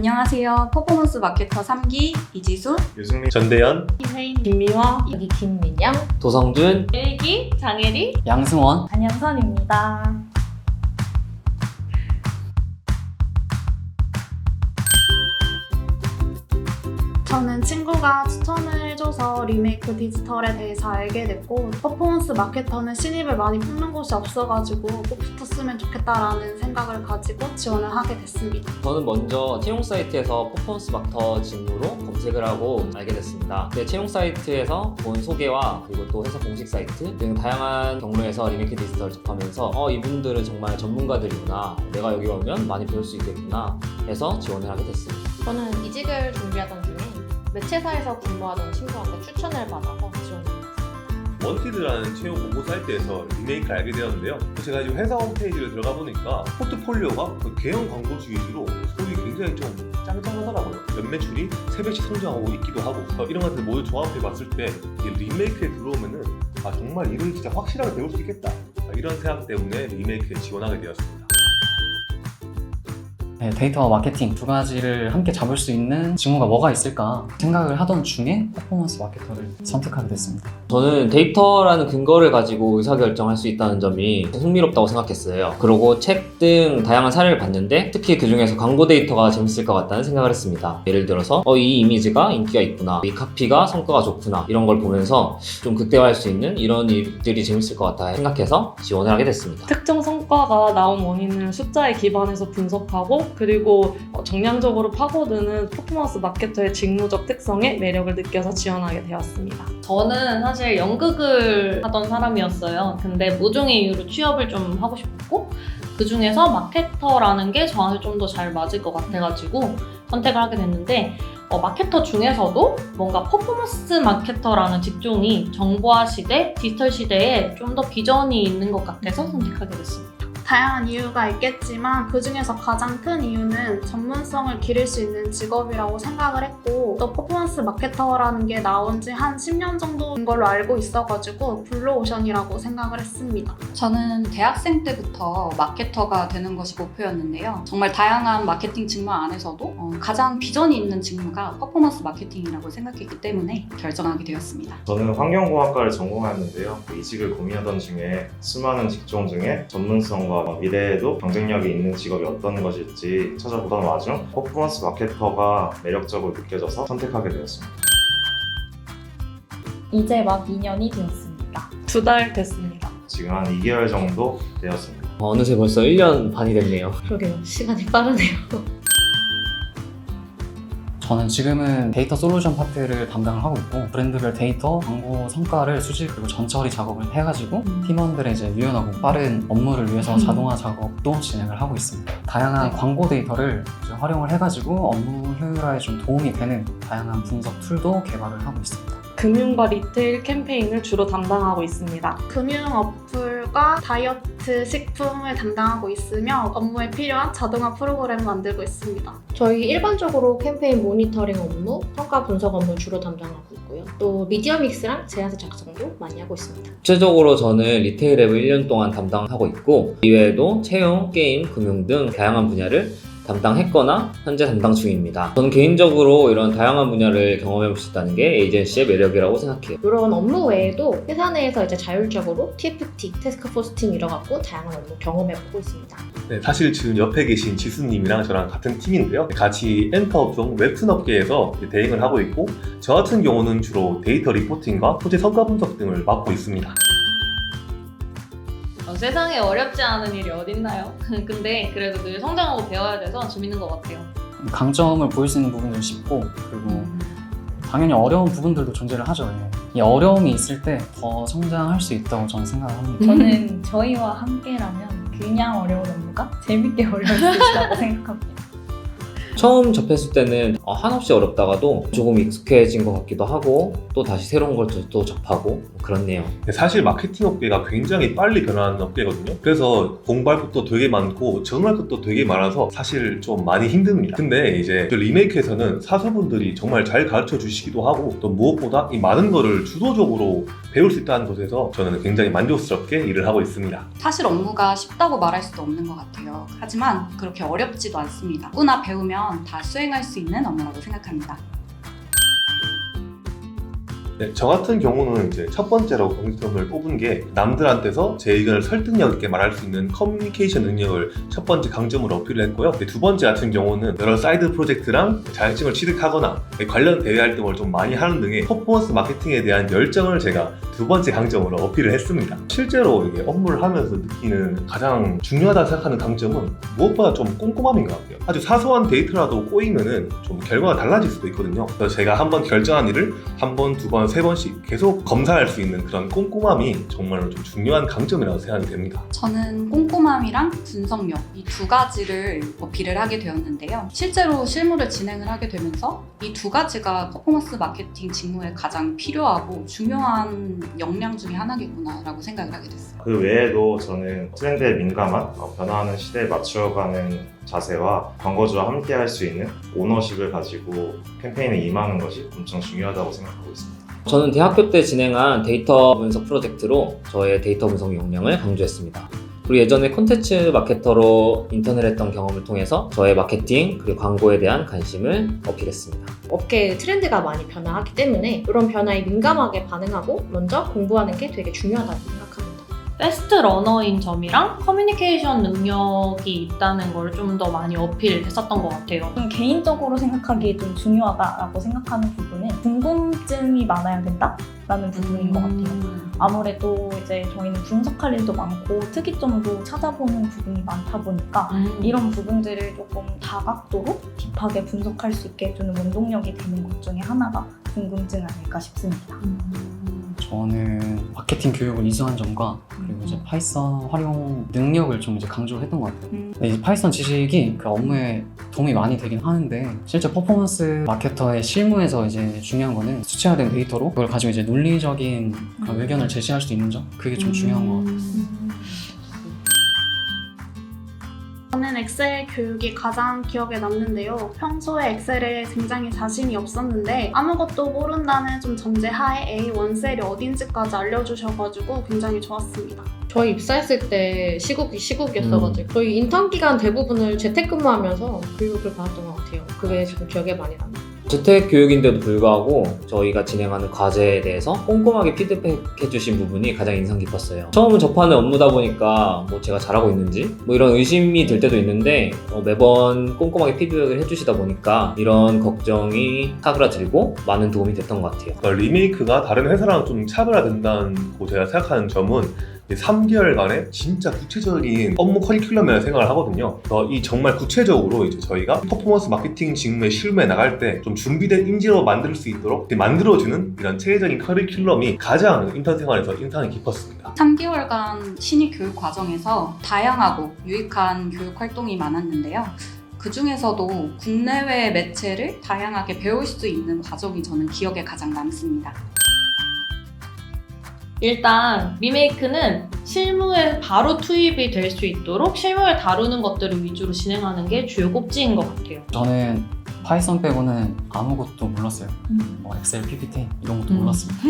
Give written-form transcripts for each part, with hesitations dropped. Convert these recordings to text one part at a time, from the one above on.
안녕하세요. 퍼포먼스 마케터 3기 이지수, 유승민, 전대현, 김혜인, 김미화, 여기 김민영, 도성준, 일기, 장혜리, 양승원, 안현선입니다. 저는 친구가 추천을 해줘서 리메이크 디지털에 대해서 알게 됐고, 퍼포먼스 마케터는 신입을 많이 뽑는 곳이 없어가지고 꼭 붙었으면 좋겠다라는 생각을 가지고 지원을 하게 됐습니다. 저는 먼저 채용 사이트에서 퍼포먼스 마케터 직무로 검색을 하고 알게 됐습니다. 채용 사이트에서 본 소개와 그리고 또 회사 공식 사이트 등 다양한 경로에서 리메이크 디지털을 접하면서 이분들은 정말 전문가들이구나, 내가 여기 오면 많이 배울 수 있겠구나 해서 지원을 하게 됐습니다. 저는 이직을 준비하던 중에 매체사에서 근무하던 친구한테 추천을 받아서 지원했습니다. 원티드라는 채용 공고 사이트에서 리메이크를 알게 되었는데요. 제가 이제 회사 홈페이지를 들어가 보니까 포트폴리오가 대형 광고주 위주로 소위 굉장히 좀 짱짱하더라고요. 연매출이 3배씩 성장하고 있기도 하고, 이런 것들 모두 조합해 봤을 때 리메이크에 들어오면은 정말 일을 진짜 확실하게 배울 수 있겠다, 이런 생각 때문에 리메이크에 지원하게 되었습니다. 네, 데이터와 마케팅 두 가지를 함께 잡을 수 있는 직무가 뭐가 있을까 생각을 하던 중에 퍼포먼스 마케터를 선택하게 됐습니다. 저는 데이터라는 근거를 가지고 의사결정할 수 있다는 점이 흥미롭다고 생각했어요. 그리고 책 등 다양한 사례를 봤는데 특히 그 중에서 광고 데이터가 재밌을 것 같다는 생각을 했습니다. 예를 들어서 이 이미지가 인기가 있구나, 이 카피가 성과가 좋구나, 이런 걸 보면서 좀 극대화할 수 있는 이런 일들이 재밌을 것 같다 생각해서 지원을 하게 됐습니다. 특정 성과가 나온 원인을 숫자에 기반해서 분석하고, 그리고 정량적으로 파고드는 퍼포먼스 마케터의 직무적 특성에 매력을 느껴서 지원하게 되었습니다. 저는 사실 연극을 하던 사람이었어요. 근데 모종의 이유로 취업을 좀 하고 싶었고, 그 중에서 마케터라는 게 저한테 좀 더 잘 맞을 것 같아가지고 선택을 하게 됐는데, 마케터 중에서도 뭔가 퍼포먼스 마케터라는 직종이 정보화 시대, 디지털 시대에 좀 더 비전이 있는 것 같아서 선택하게 됐습니다. 다양한 이유가 있겠지만 그 중에서 가장 큰 이유는 전문성을 기를 수 있는 직업이라고 생각을 했고, 또 퍼포먼스 마케터라는 게 나온 지 한 10년 정도인 걸로 알고 있어가지고 블루오션이라고 생각을 했습니다. 저는 대학생 때부터 마케터가 되는 것이 목표였는데요. 정말 다양한 마케팅 직무 안에서도 가장 비전이 있는 직무가 퍼포먼스 마케팅이라고 생각했기 때문에 결정하게 되었습니다. 저는 환경공학과를 전공하였는데요. 이직을 고민하던 중에 수많은 직종 중에 전문성과 미래에도 경쟁력이 있는 직업이 어떤 것일지 찾아보던 와중 퍼포먼스 마케터가 매력적으로 느껴져서 선택하게 되었습니다. 이제 막 2년이 되었습니다. 2달 됐습니다. 지금 한 2개월 정도 되었습니다. 어느새 벌써 1년 반이 됐네요. 그러게요. 시간이 빠르네요. 저는 지금은 데이터 솔루션 파트를 담당을 하고 있고, 브랜드별 데이터, 광고 성과를 수집 그리고 전처리 작업을 해가지고 팀원들의 이제 유연하고 빠른 업무를 위해서 자동화 작업도 진행을 하고 있습니다. 다양한 광고 데이터를 이제 활용을 해가지고 업무 효율화에 좀 도움이 되는 다양한 분석 툴도 개발을 하고 있습니다. 금융과 리테일 캠페인을 주로 담당하고 있습니다. 금융 어플과 다이어트 식품을 담당하고 있으며 업무에 필요한 자동화 프로그램을 만들고 있습니다. 저희 일반적으로 캠페인 모니터링 업무, 성과 분석 업무 주로 담당하고 있고요. 또 미디어 믹스랑 제안서 작성도 많이 하고 있습니다. 구체적으로 저는 리테일 앱을 1년 동안 담당하고 있고, 이외에도 채용, 게임, 금융 등 다양한 분야를 담당했거나 현재 담당 중입니다. 저는 개인적으로 이런 다양한 분야를 경험해볼 수 있다는 게 에이전시의 매력이라고 생각해요. 이런 업무 외에도 회사 내에서 이제 자율적으로 TFT, 태스크포스 팀 이뤄갖고 다양한 업무 경험해보고 있습니다. 네, 사실 지금 옆에 계신 지수님이랑 저랑 같은 팀인데요. 같이 엔터업종, 웹툰 업계에서 대행을 하고 있고, 저 같은 경우는 주로 데이터 리포팅과 소재 성과 분석 등을 맡고 있습니다. 세상에 어렵지 않은 일이 어딨나요? 근데 그래도 늘 성장하고 배워야 돼서 재밌는 것 같아요. 강점을 보일 수 있는 부분도 쉽고, 그리고 당연히 어려운 부분들도 존재를 하죠. 이 어려움이 있을 때 더 성장할 수 있다고 저는 생각을 합니다. 저는 저희와 함께라면 그냥 어려운 업무가 재밌게 어려울 수 있다고 생각합니다. 처음 접했을 때는 한없이 어렵다가도 조금 익숙해진 것 같기도 하고, 또 다시 새로운 걸 또 접하고 그렇네요. 사실 마케팅 업계가 굉장히 빨리 변하는 업계거든요. 그래서 공부할 것도 되게 많고 적응할 것도 되게 많아서 사실 좀 많이 힘듭니다. 근데 이제 리메이크에서는 사수분들이 정말 잘 가르쳐 주시기도 하고, 또 무엇보다 이 많은 거를 주도적으로 배울 수 있다는 것에서 저는 굉장히 만족스럽게 일을 하고 있습니다. 사실 업무가 쉽다고 말할 수도 없는 것 같아요. 하지만 그렇게 어렵지도 않습니다. 누구나 배우면 준비하면 다 수행할 수 있는 업무라고 생각합니다. 네, 저 같은 경우는 이제 첫 번째로 공통점을 뽑은 게 남들한테서 제 의견을 설득력 있게 말할 수 있는 커뮤니케이션 능력을 첫 번째 강점으로 어필을 했고요. 두 번째 같은 경우는 여러 사이드 프로젝트랑 자격증을 취득하거나 관련 대외 활동을 좀 많이 하는 등의 퍼포먼스 마케팅에 대한 열정을 제가 두 번째 강점으로 어필을 했습니다. 실제로 이게 업무를 하면서 느끼는 가장 중요하다고 생각하는 강점은 무엇보다 좀 꼼꼼함인 것 같아요. 아주 사소한 데이터라도 꼬이면은 좀 결과가 달라질 수도 있거든요. 그래서 제가 한번 결정한 일을 한 번, 두 번, 세 번씩 계속 검사할 수 있는 그런 꼼꼼함이 정말로 좀 중요한 강점이라고 생각이 됩니다. 저는 꼼꼼함이랑 분석력 이 두 가지를 어필을 하게 되었는데요. 실제로 실무를 진행을 하게 되면서 이 두 가지가 퍼포먼스 마케팅 직무에 가장 필요하고 중요한 역량 중에 하나겠구나라고 생각을 하게 됐어요. 그 외에도 저는 트렌드에 민감한 변화하는 시대에 맞춰가는 자세와 광고주와 함께 할 수 있는 오너십을 가지고 캠페인에 임하는 것이 엄청 중요하다고 생각하고 있습니다. 저는 대학교 때 진행한 데이터 분석 프로젝트로 저의 데이터 분석 역량을 강조했습니다. 그리고 예전에 콘텐츠 마케터로 인턴을 했던 경험을 통해서 저의 마케팅 그리고 광고에 대한 관심을 어필했습니다. 업계 트렌드가 많이 변화하기 때문에 이런 변화에 민감하게 반응하고 먼저 공부하는 게 되게 중요하다고 생각합니다. 패스트 러너인 점이랑 커뮤니케이션 능력이 있다는 걸 좀 더 많이 어필했었던 것 같아요. 좀 개인적으로 생각하기에 좀 중요하다라고 생각하는 부분은 궁금증이 많아야 된다라는 부분인 것 같아요. 아무래도 이제 저희는 분석할 일도 많고 특이점도 찾아보는 부분이 많다 보니까 이런 부분들을 조금 다각도로 딥하게 분석할 수 있게 해주는 원동력이 되는 것 중에 하나가 궁금증 아닐까 싶습니다. 저는 마케팅 교육을 이수한 점과 그리고 이제 파이썬 활용 능력을 좀 이제 강조를 했던 것 같아요. 근데 이제 파이썬 지식이 그 업무에 도움이 많이 되긴 하는데 실제 퍼포먼스 마케터의 실무에서 이제 중요한 거는 수치화된 데이터로 그걸 가지고 이제 논리적인 그런 의견을 제시할 수 있는 점 그게 좀 중요한 것 같아요. 저는 엑셀 교육이 가장 기억에 남는데요. 평소에 엑셀에 굉장히 자신이 없었는데 아무것도 모른다는 좀 전제하에 A1셀이 어딘지까지 알려주셔가지고 굉장히 좋았습니다. 저희 입사했을 때 시국이었어가지고 저희 인턴 기간 대부분을 재택근무하면서 교육을 받았던 것 같아요. 그게 지금 기억에 많이 남아요. 재택 교육인데도 불구하고 저희가 진행하는 과제에 대해서 꼼꼼하게 피드백해 주신 부분이 가장 인상 깊었어요. 처음 접하는 업무다 보니까 뭐 제가 잘하고 있는지 뭐 이런 의심이 들 때도 있는데 매번 꼼꼼하게 피드백을 해주시다 보니까 이런 걱정이 사그라들고 많은 도움이 됐던 것 같아요. 그러니까 리메이크가 다른 회사랑 좀 차별화된다고 제가 생각하는 점은 3개월간의 진짜 구체적인 업무 커리큘럼이라는 생각을 하거든요. 이 정말 구체적으로 이제 저희가 퍼포먼스 마케팅 직무에 실무에 나갈 때 좀 준비된 인지로 만들 수 있도록 만들어주는 이런 체계적인 커리큘럼이 가장 인턴 생활에서 인상이 깊었습니다. 3개월간 신입 교육 과정에서 다양하고 유익한 교육 활동이 많았는데요. 그 중에서도 국내외 매체를 다양하게 배울 수 있는 과정이 저는 기억에 가장 남습니다. 일단 리메이크는 실무에 바로 투입이 될 수 있도록 실무를 다루는 것들을 위주로 진행하는 게 주요 꼭지인 것 같아요. 저는 파이썬 빼고는 아무것도 몰랐어요. 뭐 엑셀, PPT 이런 것도 몰랐습니다.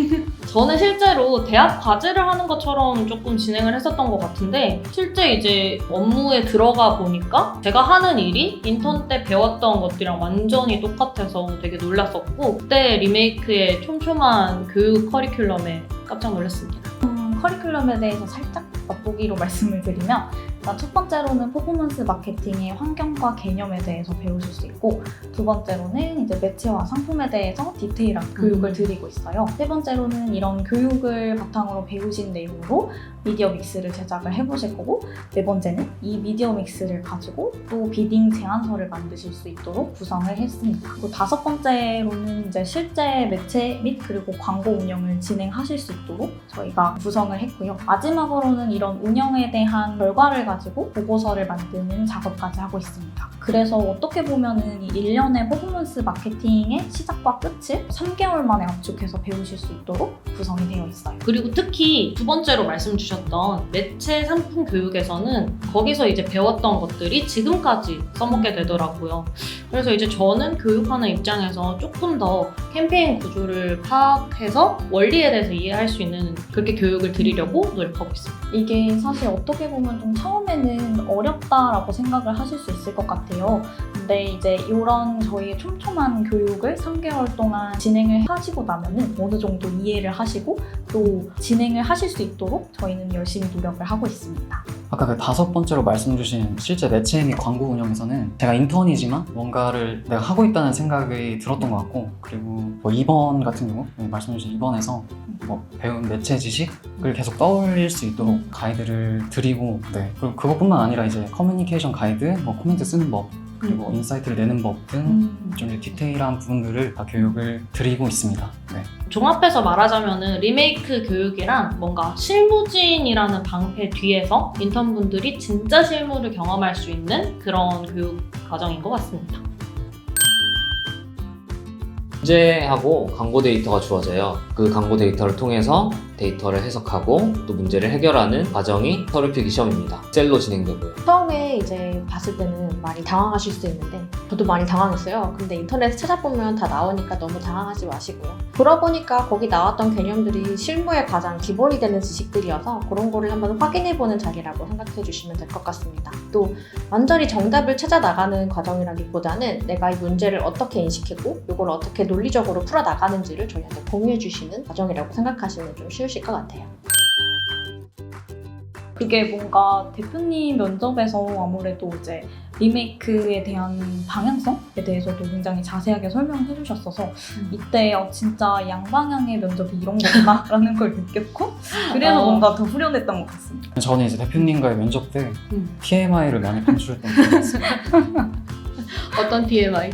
저는 실제로 대학 과제를 하는 것처럼 조금 진행을 했었던 것 같은데 실제 이제 업무에 들어가 보니까 제가 하는 일이 인턴 때 배웠던 것들이랑 완전히 똑같아서 되게 놀랐었고 그때 리메이크의 촘촘한 교육 커리큘럼에 깜짝 놀랐습니다. 커리큘럼에 대해서 살짝 맛보기로 말씀을 드리면 첫 번째로는 퍼포먼스 마케팅의 환경과 개념에 대해서 배우실 수 있고 두 번째로는 이제 매체와 상품에 대해서 디테일한 교육을 드리고 있어요. 세 번째로는 이런 교육을 바탕으로 배우신 내용으로 미디어 믹스를 제작을 해보실 거고 네 번째는 이 미디어 믹스를 가지고 또 비딩 제안서를 만드실 수 있도록 구성을 했습니다. 그리고 다섯 번째로는 이제 실제 매체 및 그리고 광고 운영을 진행하실 수 있도록 저희가 구성을 했고요. 마지막으로는 이런 운영에 대한 결과를 가지고 보고서를 만드는 작업까지 하고 있습니다. 그래서 어떻게 보면은 이 1년의 퍼포먼스 마케팅의 시작과 끝을 3개월 만에 압축해서 배우실 수 있도록 구성이 되어 있어요. 그리고 특히 두 번째로 말씀 주셨던 매체 상품 교육에서는 거기서 이제 배웠던 것들이 지금까지 써먹게 되더라고요. 그래서 이제 저는 교육하는 입장에서 조금 더 캠페인 구조를 파악해서 원리에 대해서 이해할 수 있는 그렇게 교육을 드리려고 노력하고 있습니다. 이게 사실 어떻게 보면 좀 처음에는 어렵다라고 생각을 하실 수 있을 것 같아요. 근데 이제 이런 저희의 촘촘한 교육을 3개월 동안 진행을 하시고 나면은 어느 정도 이해를 하시고 또 진행을 하실 수 있도록 저희는 열심히 노력을 하고 있습니다. 아까 그 5번째로 말씀 주신 실제 매체 및 광고 운영에서는 제가 인턴이지만 뭔가를 내가 하고 있다는 생각이 들었던 것 같고, 그리고 뭐 2번 같은 경우 말씀 주신 2번에서 뭐 배운 매체 지식을 계속 떠올릴 수 있도록 가이드를 드리고, 그리고 그것뿐만 아니라 이제 커뮤니케이션 가이드, 뭐 코멘트 쓰는 법, 그리고 인사이트를 내는 법 등 좀 디테일한 부분들을 다 교육을 드리고 있습니다. 네. 종합해서 말하자면은 리메이크 교육이란 뭔가 실무진이라는 방패 뒤에서 인턴분들이 진짜 실무를 경험할 수 있는 그런 교육 과정인 것 같습니다. 문제하고 광고 데이터가 주어져요. 그 광고 데이터를 통해서 데이터를 해석하고 또 문제를 해결하는 과정이 서류필기 시험입니다. 셀로 진행되고요. 처음에 이제 봤을 때는 많이 당황하실 수 있는데 저도 많이 당황했어요. 근데 인터넷에 찾아보면 다 나오니까 너무 당황하지 마시고요. 돌아보니까 거기 나왔던 개념들이 실무의 가장 기본이 되는 지식들이어서 그런 거를 한번 확인해보는 자리라고 생각해 주시면 될 것 같습니다. 또 완전히 정답을 찾아 나가는 과정이라기보다는 내가 이 문제를 어떻게 인식했고 이걸 어떻게 논리적으로 풀어나가는지를 저희한테 공유해 주시는 과정이라고 생각하시면 좀 쉬우실 것 같아요. 그게 뭔가 대표님 면접에서 아무래도 이제 리메이크에 대한 방향성에 대해서도 굉장히 자세하게 설명해 주셨어서 이때 진짜 양방향의 면접이 이런 거구나 라는 걸 느꼈고 그래서 뭔가 더 후련했던 것 같습니다. 저는 이제 대표님과의 면접 때 TMI를 많이 방출했던 것 같습니다. 어떤 TMI?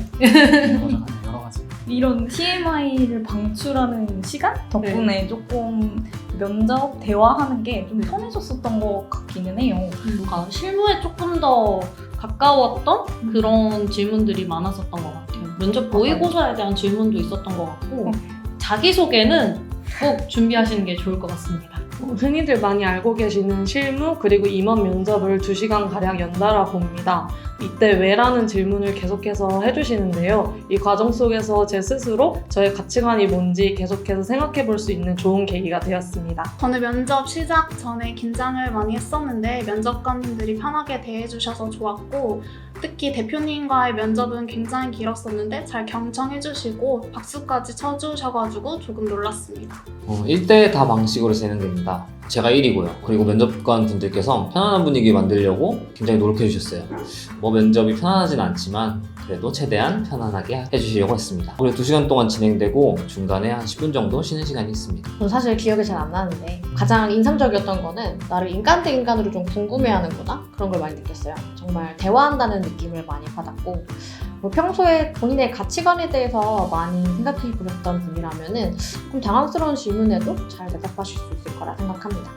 여러 가지. 이런 TMI를 방출하는 시간 덕분에 조금 면접 대화하는 게 좀 편해졌었던 것 같기는 해요. 뭔가 실무에 조금 더 가까웠던 그런 질문들이 많았었던 것 같아요. 면접 모의고사에 대한 질문도 있었던 것 같고 자기소개는 꼭 준비하시는 게 좋을 것 같습니다. 흔히들 많이 알고 계시는 실무 그리고 임원 면접을 2시간가량 연달아 봅니다. 이때 왜라는 질문을 계속해서 해주시는데요. 이 과정 속에서 제 스스로 저의 가치관이 뭔지 계속해서 생각해 볼 수 있는 좋은 계기가 되었습니다. 저는 면접 시작 전에 긴장을 많이 했었는데 면접관님들이 편하게 대해주셔서 좋았고 특히 대표님과의 면접은 굉장히 길었었는데 잘 경청해주시고 박수까지 쳐주셔가지고 조금 놀랐습니다. 1대 다 방식으로 진행됩니다. 제가 1이고요. 그리고 면접관 분들께서 편안한 분위기 만들려고 굉장히 노력해 주셨어요. 뭐 면접이 편안하진 않지만 그래도 최대한 편안하게 해주시려고 했습니다. 그리고 2시간 동안 진행되고 중간에 한 10분 정도 쉬는 시간이 있습니다. 저는 사실 기억이 잘 안 나는데 가장 인상적이었던 거는 나를 인간 대 인간으로 좀 궁금해하는구나 그런 걸 많이 느꼈어요. 정말 대화한다는 느낌을 많이 받았고 뭐 평소에 본인의 가치관에 대해서 많이 생각해 보셨던 분이라면은 좀 당황스러운 질문에도 잘 대답하실 수 있을 거라 생각합니다.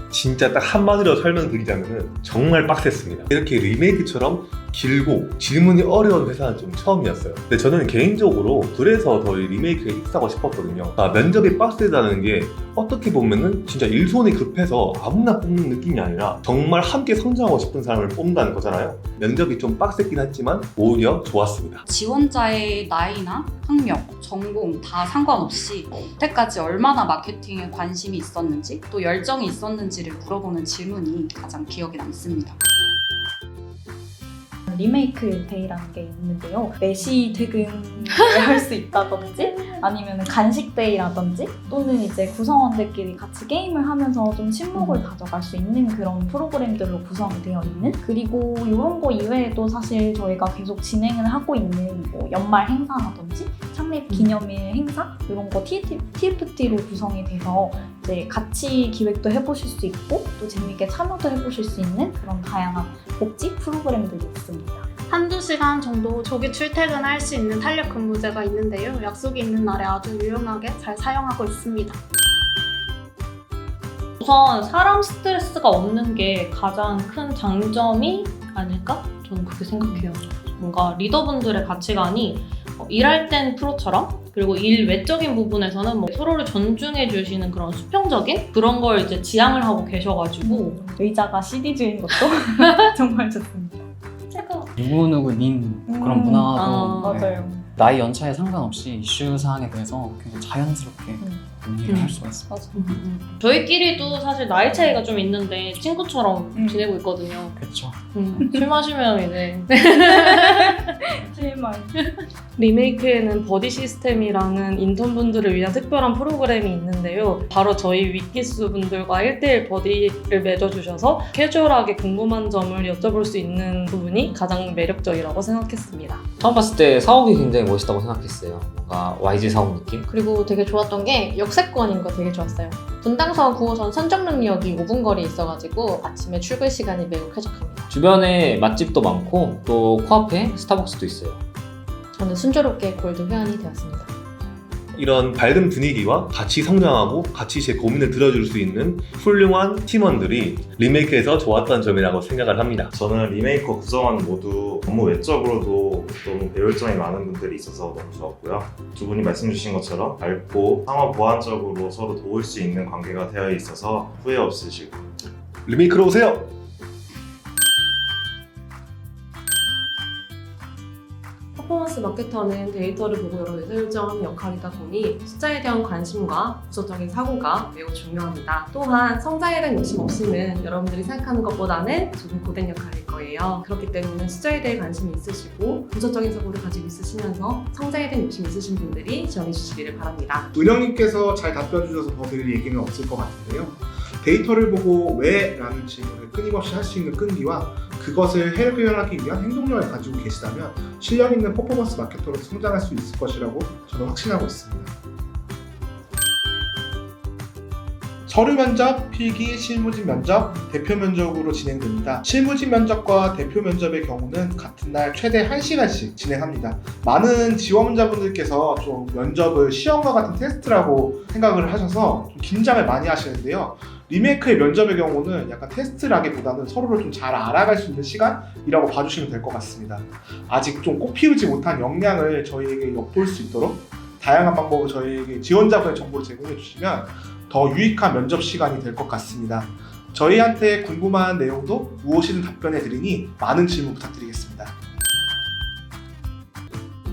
진짜 딱 한마디로 설명드리자면 정말 빡셌습니다. 이렇게 리메이크처럼 길고 질문이 어려운 회사는 좀 처음이었어요. 근데 저는 개인적으로 그래서 더 리메이크에 입사하고 싶었거든요. 면접이 빡세다는 게 어떻게 보면은 진짜 일손이 급해서 아무나 뽑는 느낌이 아니라 정말 함께 성장하고 싶은 사람을 뽑는다는 거잖아요. 면접이 좀 빡셌긴 했지만 오히려 좋았습니다. 지원자의 나이나 학력, 전공 다 상관없이 여태까지 얼마나 마케팅에 관심이 있었는지 또 열정이 있었는지를 물어보는 질문이 가장 기억에 남습니다. 리메이크 데이라는 게 있는데요. 매시 퇴근을 할 수 있다든지 아니면 간식 데이라든지 또는 이제 구성원들끼리 같이 게임을 하면서 좀 친목을 다져갈 수 있는 그런 프로그램들로 구성이 되어 있는 그리고 이런 거 이외에도 사실 저희가 계속 진행을 하고 있는 뭐 연말 행사라든지 창립 기념일 행사 이런 거 TFT로 구성이 돼서 이제 같이 기획도 해보실 수 있고 또 재밌게 참여도 해보실 수 있는 그런 다양한 복지 프로그램들이 있습니다. 한두 시간 정도 조기 출퇴근할 수 있는 탄력 근무제가 있는데요. 약속이 있는 날에 아주 유용하게 잘 사용하고 있습니다. 우선 사람 스트레스가 없는 게 가장 큰 장점이 아닐까? 저는 그렇게 생각해요. 뭔가 리더분들의 가치관이 일할 땐 프로처럼 그리고 일 외적인 부분에서는 뭐 서로를 존중해 주시는 그런 수평적인 그런 걸 이제 지향을 하고 계셔가지고 의자가 CD주인 것도 정말 좋습니다. 최고! 누구누구님 그런 문화도 네, 맞아요. 나이 연차에 상관없이 이슈 사항에 대해서 굉장히 자연스럽게 논의를 할 수가 있습니다. 맞아. 저희끼리도 사실 나이 차이가 좀 있는데 친구처럼 지내고 있거든요. 그렇죠. 술 마시면 이제 실망. 리메이크에는 버디 시스템이라는 인턴분들을 위한 특별한 프로그램이 있는데요. 바로 저희 위키스 분들과 1대1 버디를 맺어주셔서 캐주얼하게 궁금한 점을 여쭤볼 수 있는 부분이 가장 매력적이라고 생각했습니다. 처음 봤을 때 사옥이 굉장히 멋있다고 생각했어요. 뭔가 YG 사옥 느낌? 그리고 되게 좋았던 게 역세권인 거 되게 좋았어요. 분당선 9호선 선정릉역이 5분 거리에 있어가지고 아침에 출근 시간이 매우 쾌적합니다. 주변에 맛집도 많고 또 코앞에 스타벅스도 있어요. 저는 순조롭게 골드 회원이 되었습니다. 이런 밝은 분위기와 같이 성장하고 같이 제 고민을 들어줄 수 있는 훌륭한 팀원들이 리메이크에서 좋았던 점이라고 생각을 합니다. 저는 리메이커 구성원 모두 업무 외적으로도 너무 배울 점이 많은 분들이 있어서 너무 좋았고요. 두 분이 말씀 주신 것처럼 밝고 상호 보완적으로 서로 도울 수 있는 관계가 되어 있어서 후회 없으실 겁니다. 리메이크로 오세요! 퍼포먼스 마케터는 데이터를 보고 여러 의사결정하는 역할이다 보니 숫자에 대한 관심과 부서적인 사고가 매우 중요합니다. 또한 성장에 대한 욕심 없이는 여러분들이 생각하는 것보다는 조금 고된 역할일 거예요. 그렇기 때문에 숫자에 대해 관심이 있으시고 부서적인 사고를 가지고 있으시면서 성장에 대한 욕심이 있으신 분들이 지원해 주시기를 바랍니다. 은영님께서 잘 답변 주셔서 더 드릴 얘기는 없을 것 같은데요. 데이터를 보고 왜? 라는 질문을 끊임없이 할 수 있는 끈기와 그것을 해결하기 위한 행동력을 가지고 계시다면 실력 있는 퍼포먼스 마케터로 성장할 수 있을 것이라고 저는 확신하고 있습니다. 서류 면접, 필기, 실무진 면접, 대표 면접으로 진행됩니다. 실무진 면접과 대표 면접의 경우는 같은 날 최대 1시간씩 진행합니다. 많은 지원자분들께서 좀 면접을 시험과 같은 테스트라고 생각을 하셔서 좀 긴장을 많이 하시는데요. 리메이크의 면접의 경우는 약간 테스트라기보다는 서로를 좀 잘 알아갈 수 있는 시간이라고 봐주시면 될 것 같습니다. 아직 좀 꽃피우지 못한 역량을 저희에게 엿볼 수 있도록 다양한 방법을 저희에게 지원자분의 정보를 제공해 주시면 더 유익한 면접 시간이 될 것 같습니다. 저희한테 궁금한 내용도 무엇이든 답변해 드리니 많은 질문 부탁드리겠습니다.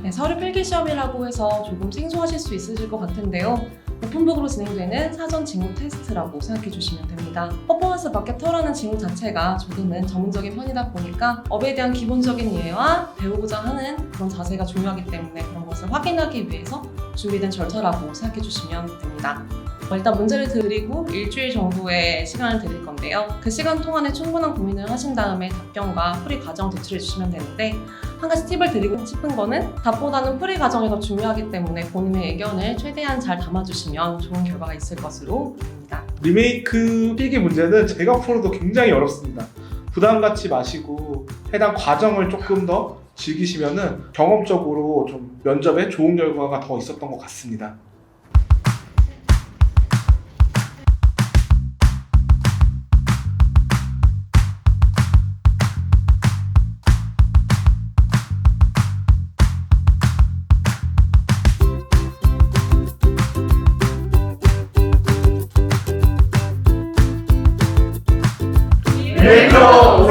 네, 서류 필기 시험이라고 해서 조금 생소하실 수 있으실 것 같은데요. 오픈북으로 진행되는 사전 직무 테스트라고 생각해 주시면 됩니다. 퍼포먼스 마케터라는 직무 자체가 조금은 전문적인 편이다 보니까 업에 대한 기본적인 이해와 배우고자 하는 그런 자세가 중요하기 때문에 그런 것을 확인하기 위해서 준비된 절차라고 생각해 주시면 됩니다. 일단 문제를 드리고 일주일 정도의 시간을 드릴 건데요. 그 시간 동안에 충분한 고민을 하신 다음에 답변과 풀이 과정을 제출해 주시면 되는데 한 가지 팁을 드리고 싶은 거는 답보다는 풀이 과정이 더 중요하기 때문에 본인의 의견을 최대한 잘 담아주시면 좋은 결과가 있을 것으로 보입니다. 리메이크 필기 문제는 제가 풀어도 굉장히 어렵습니다. 부담 갖지 마시고 해당 과정을 조금 더 즐기시면은 경험적으로 좀 면접에 좋은 결과가 더 있었던 것 같습니다. 리메이크로